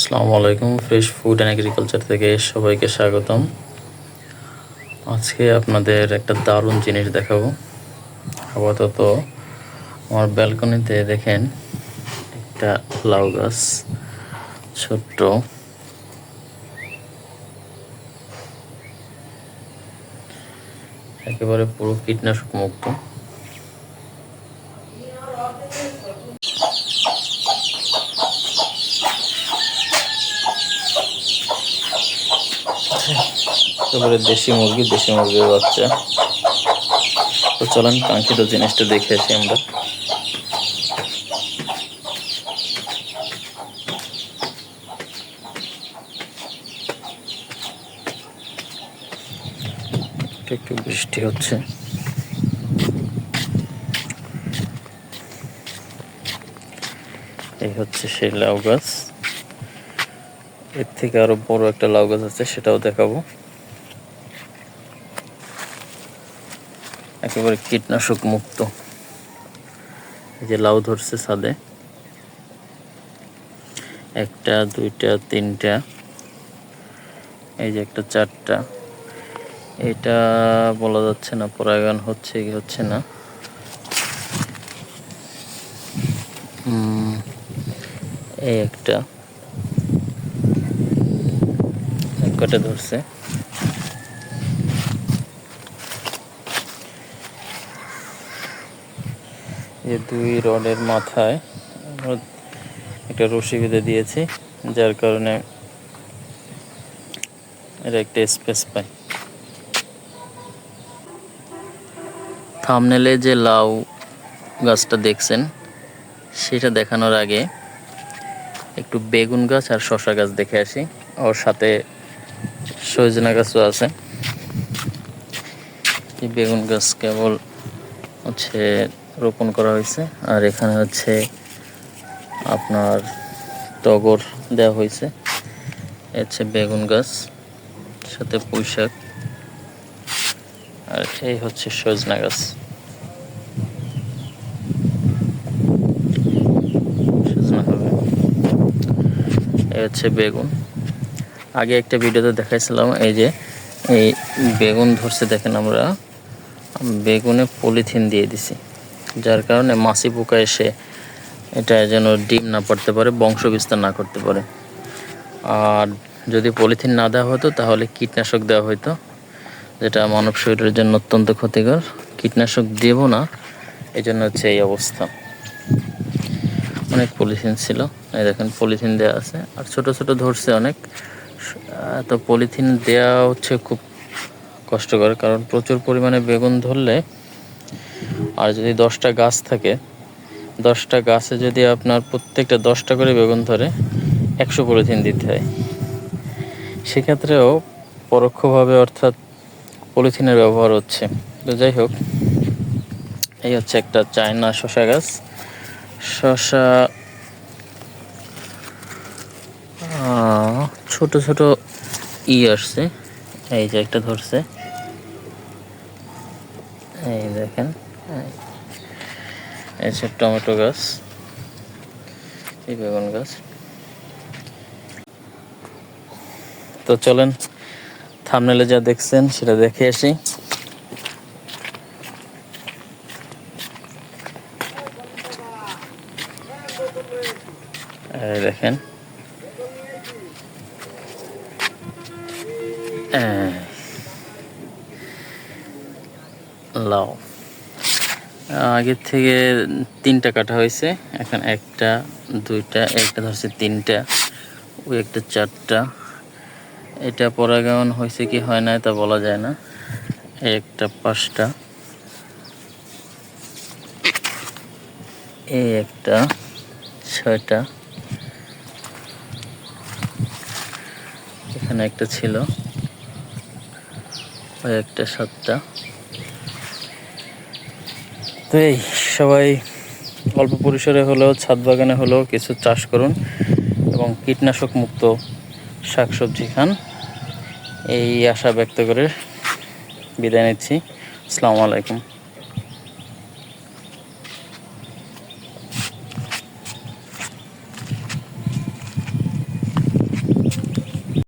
আসসালামু আলাইকুম। Fresh food and agriculture থেকে সবাইকে স্বাগতম। আজকে আপনাদের একটা দারুণ জিনিস দেখাবো। আপাতত আমার ব্যালকনিতে দেখেন একটা লাউ গাছ, ছোট্ট, একেবারে পুরো কীটনাশক মুক্ত। একেবারে দেশি মুরগির বাচ্চা। তো চলেন কাঙ্ক্ষিত জিনিসটা দেখে আসি আমরা। একটু বৃষ্টি হচ্ছে। এই হচ্ছে সেই লাউ গাছ। এর থেকে আরো বড় একটা লাউ গাছ আছে, সেটাও দেখাবো। একেবারে কীটনাশক মুক্ত। এই যে লাউ ধরছে ছাদে, একটা, দুইটা, তিনটা, এই যে একটা, চারটা। এটা বলা যাচ্ছে না পরাগায়ন হচ্ছে কি হচ্ছে না। এই একটা, কটা ধরছে। এই দুই রডের মাথায় একটা রশি বেঁধে দিয়েছি, যার কারণে এটা একটা স্পেস পায়। থাম্বনেলে যে লাউ গাছটা দেখছেন, সেটা দেখানোর আগে একটু বেগুন গাছ আর শসা গাছ দেখে আসি। ওর সাথে সজনা গাছও আছে। বেগুন গাছ কেবল হচ্ছে রোপণ করা হয়েছে, আর এখানে হচ্ছে আপনার টগর দেওয়া হয়েছে। হচ্ছে বেগুন গাছ, সাথে পুঁই শাক, আর এই হচ্ছে সজনা গাছ। সজনা হবে, এই হচ্ছে বেগুন। আগে একটা ভিডিওতে দেখাইছিলাম, এই যে এই বেগুন ধরছে দেখেন। আমরা বেগুনে পলিথিন দিয়ে দিছি, যার কারণে মাছি পোকা এসে এটা যেন ডিম না পাড়তে পারে, বংশ বিস্তার না করতে পারে। আর যদি পলিথিন না দেওয়া হতো তাহলে কীটনাশক দেওয়া হতো, যেটা মানব শরীরের জন্য অত্যন্ত ক্ষতিকর। কীটনাশক দেব না, এই জন্য হচ্ছে এই অবস্থা। অনেক পলিথিন ছিল, এই দেখেন পলিথিন দেওয়া আছে, আর ছোট ছোট ধরছে অনেক। তো পলিথিন দেওয়া হচ্ছে খুব কষ্টকর, কারণ প্রচুর পরিমাণে বেগুন ধরলে, আর যদি 10টা গাছ থাকে, 10টা গাছে যদি আপনার প্রত্যেকটা 10টা করে বেগুন ধরে, 100 পলিথিন দিতে হয়। সেক্ষেত্রেও পরোক্ষভাবে অর্থাৎ পলিথিনের ব্যবহার হচ্ছে। তো যাই হোক, এই হচ্ছে একটা চায়না শসা গাছ। শসা ছোট ছোট আসছে, এই যে একটা ধরছে, এই দেখেন। এই হচ্ছে টমেটো গাছ, এই বেগুন গাছ। তো চলেন থাম্বনেলে যা দেখছেন সেটা দেখে আসি। দেখেন, লাউ আগের থেকে 3টা কাটা হয়েছে। এখন একটা, দুইটা, একটা ধরছে 3টা, ওই একটা 4টা। এটা পরাগায়ন হয়েছে কি হয় না তা বলা যায় না। একটা 5টা, এই একটা 6টা, এখানে একটা ছিল, ওই একটা 7টা। তো এই সবাই অল্প পরিসরে হলেও, ছাদ বাগানে হলেও কিছু চাষ করুন এবং কীটনাশক মুক্ত শাকসবজি খান। এই আশা ব্যক্ত করে বিদায় নিচ্ছি। আসসালামু আলাইকুম।